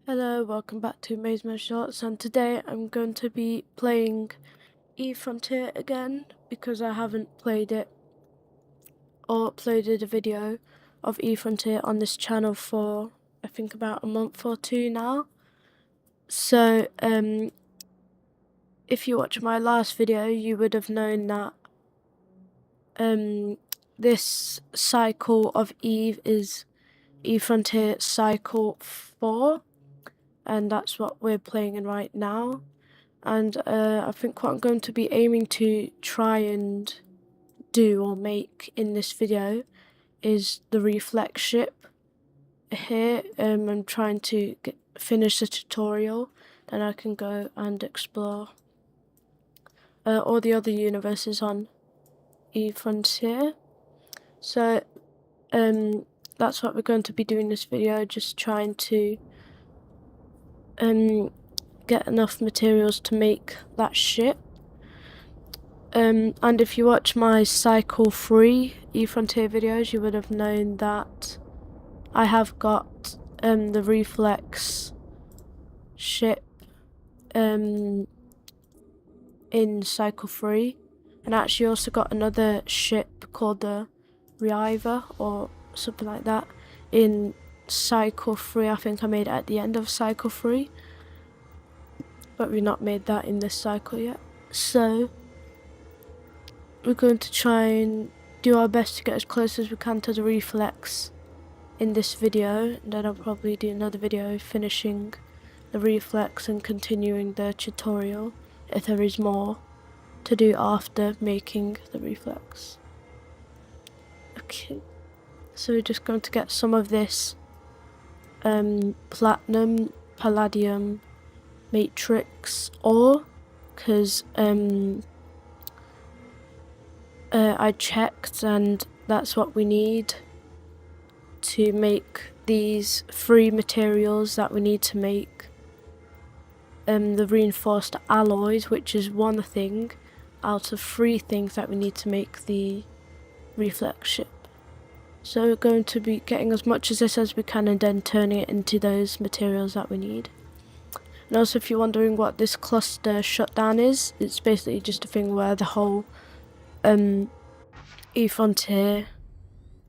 Hello, welcome back to Amazement Shorts, and today I'm going to be playing Frontier again because I haven't played it or uploaded a video of Frontier on this channel for I think about a month or two now. So if you watched my last video you would have known that this cycle of Eve is Frontier cycle 4, and that's what we're playing in right now. And I think what I'm going to be aiming to try and do or make in this video is the reflex ship here. I'm trying to finish the tutorial, then I can go and explore all the other universes on Frontier. So that's what we're going to be doing this video, just trying to get enough materials to make that ship. And if you watch my Cycle 3 Frontier videos, you would have known that I have got the reflex ship in Cycle 3, and I actually also got another ship called the Reaver or something like that in Cycle 3. I think I made it at the end of Cycle 3, but we've not made that in this cycle yet. So we're going to try and do our best to get as close as we can to the reflex in this video, and then I'll probably do another video finishing the reflex and continuing the tutorial if there is more to do after making the reflex. Okay, so we're just going to get some of this platinum, palladium, matrix ore, because I checked and that's what we need to make these 3 materials that we need to make the reinforced alloys, which is one thing out of 3 things that we need to make the reflex ship. So we're going to be getting as much of this as we can and then turning it into those materials that we need. And also, if you're wondering what this cluster shutdown is, it's basically just a thing where the whole Frontier,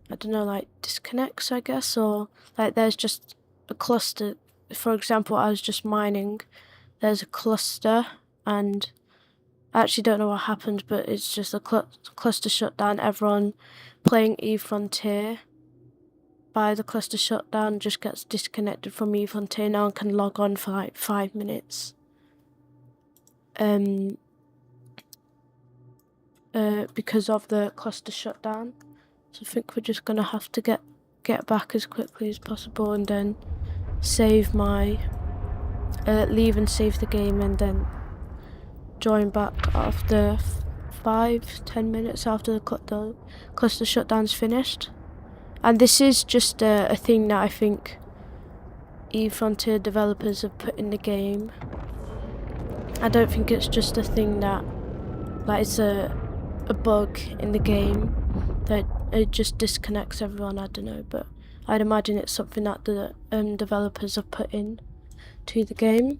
I don't know, like disconnects, I guess, or like there's just a cluster. For example, I was just mining, there's a cluster, and I actually don't know what happened, but it's just a cluster shutdown. Everyone playing Frontier by the cluster shutdown just gets disconnected from Frontier. No one can log on for like 5 minutes. Because of the cluster shutdown. So I think we're just gonna have to get back as quickly as possible and then save my leave and save the game and then join back after 5-10 minutes after the cluster shutdown's finished. And this is just a thing that I think Frontier developers have put in the game. I don't think it's just a thing that, like, it's a bug in the game that it just disconnects everyone. I don't know, but I'd imagine it's something that the developers have put in to the game.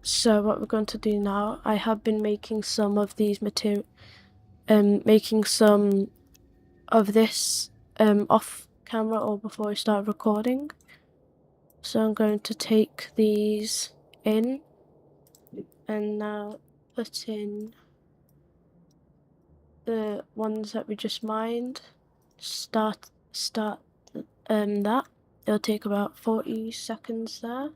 So what we're going to do now, I have been making some of these making some of this off camera or before I start recording. So I'm going to take these in and now put in the ones that we just mined. Start that. It'll take about 40 seconds there.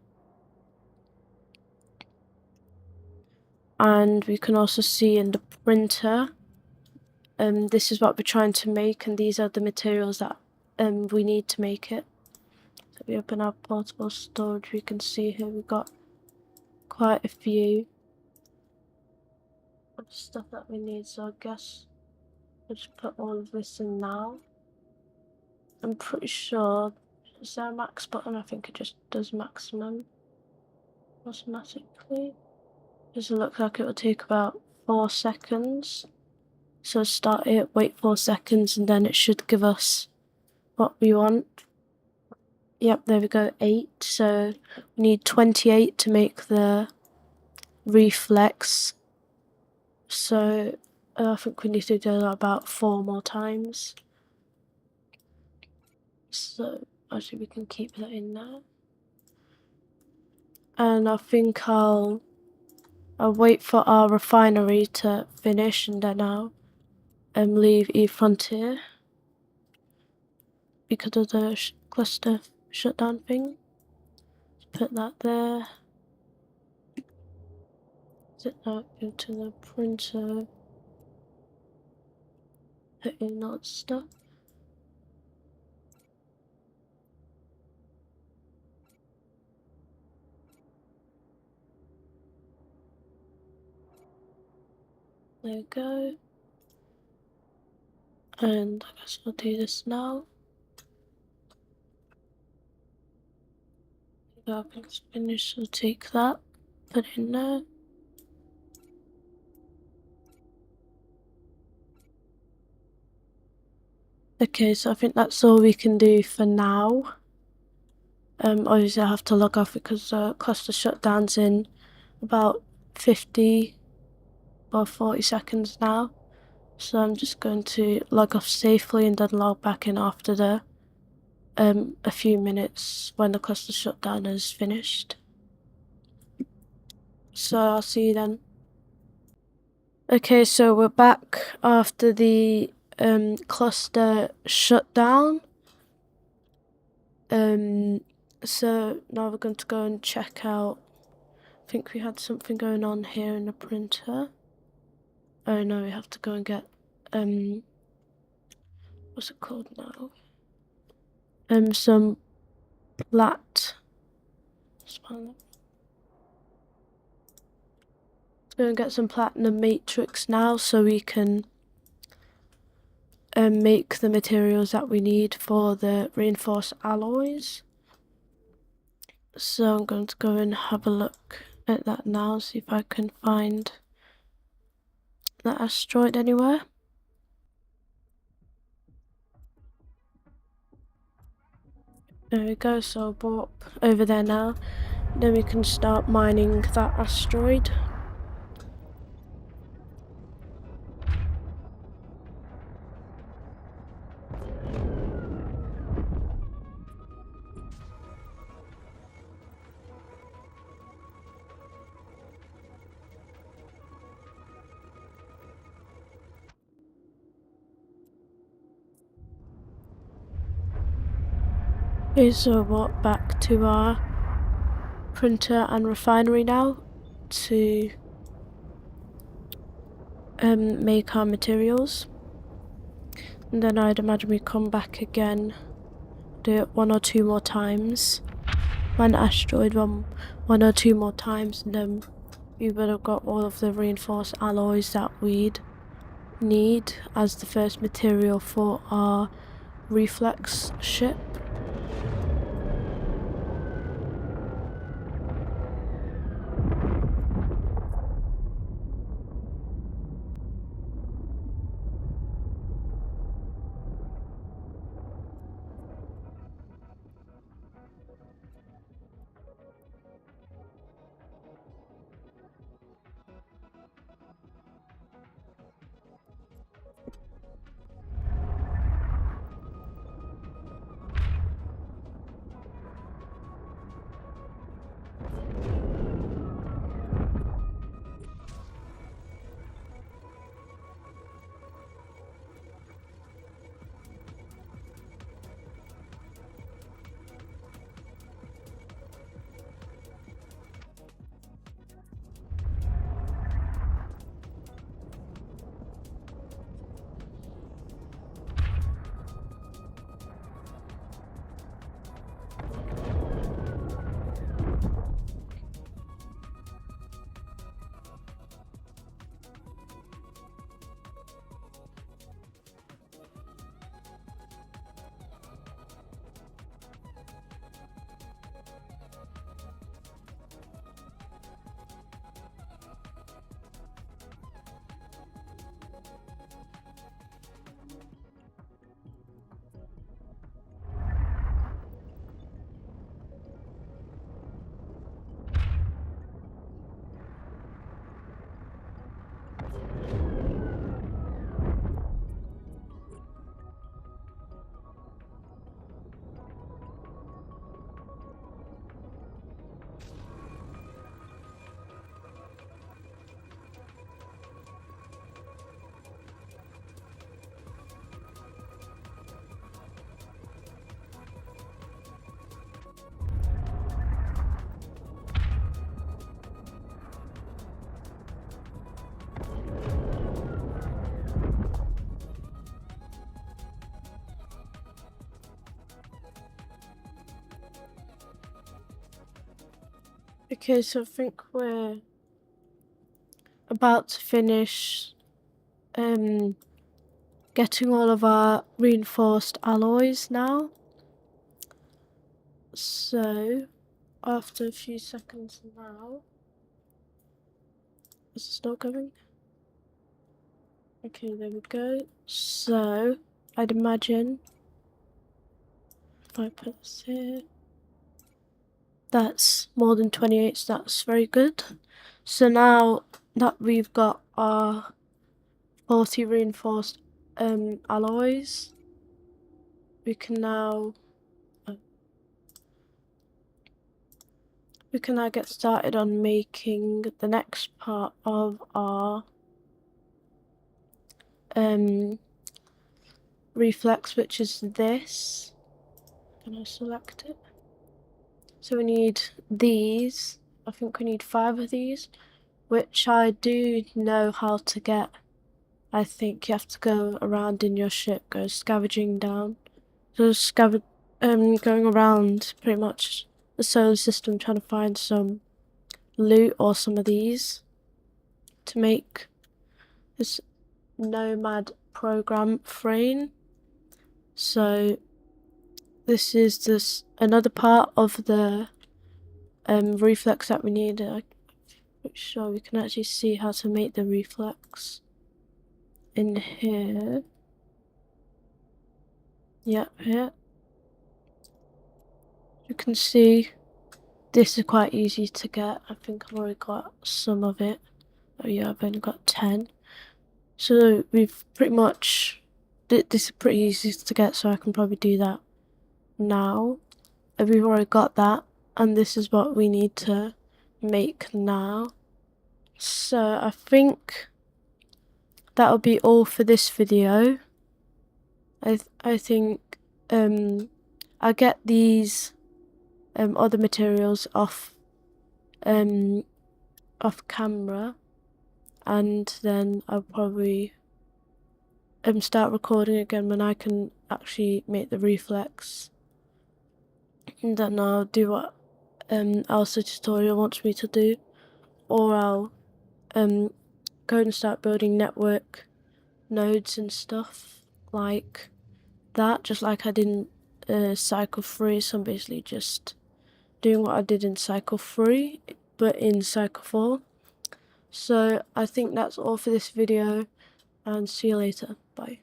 And we can also see in the printer, this is what we're trying to make, and these are the materials that we need to make it. So we open our portable storage, we can see here we've got quite a few of stuff that we need, so I guess we'll just put all of this in now. I'm pretty sure, is there a max button? I think it just does maximum automatically. Because it looks like it will take about 4 seconds. So start it, wait 4 seconds, and then it should give us what we want. Yep, there we go, 8. So we need 28 to make the reflex. So I think we need to do that about 4 more times. So actually we can keep that in there. And I think I'll wait for our refinery to finish, and then I'll leave E-Frontier because of the cluster shutdown thing. Put that there. Set that into the printer. Put in all that stuff. There we go. And I guess I'll do this now. I think it's finished, so take that, put it in there. Okay, so I think that's all we can do for now. Obviously I have to log off because cluster shutdown's in about 50 or 40 seconds now. So I'm just going to log off safely and then log back in after the a few minutes when the cluster shutdown is finished. So I'll see you then. Okay, so we're back after the cluster shutdown. So now we're going to go and check out. I think we had something going on here in the printer. Oh no, we have to go and get what's it called now? Some plat. Let's go and get some platinum matrix now, so we can make the materials that we need for the reinforced alloys. So I'm going to go and have a look at that now, see if I can find that asteroid anywhere. There we go, so I'll warp over there now. Then we can start mining that asteroid. Okay, so warp back to our printer and refinery now to make our materials. And then I'd imagine we come back again, do it 1 or 2 more times. Mine asteroid one or 2 more times, and then we would have got all of the reinforced alloys that we'd need as the first material for our reflex ship. Okay, so I think we're about to finish getting all of our reinforced alloys now. So after a few seconds now, is it still going? Okay, there we go. So I'd imagine if I put this here, that's more than 28, so that's very good. So now that we've got our 40 reinforced alloys, we can now get started on making the next part of our reflex, which is this. Can I select it? So we need these. I think we need 5 of these, which I do know how to get. I think you have to go around in your ship, go scavenging down. So going around pretty much the solar system trying to find some loot or some of these to make this nomad program frame. So this is just another part of the reflex that we need. I'm sure we can actually see how to make the reflex in here. Yep, here. You can see this is quite easy to get. I think I've already got some of it. Oh yeah, I've only got 10. So we've pretty much, this is pretty easy to get, so I can probably do that now. And we've already got that, and this is what we need to make now. So I think that'll be all for this video. I think I'll get these other materials off camera, and then I'll probably start recording again when I can actually make the reflex, and then I'll do what else the tutorial wants me to do, or I'll go and start building network nodes and stuff like that, just like I did in cycle 3. So I'm basically just doing what I did in cycle 3 but in cycle 4. So I think that's all for this video, and see you later. Bye.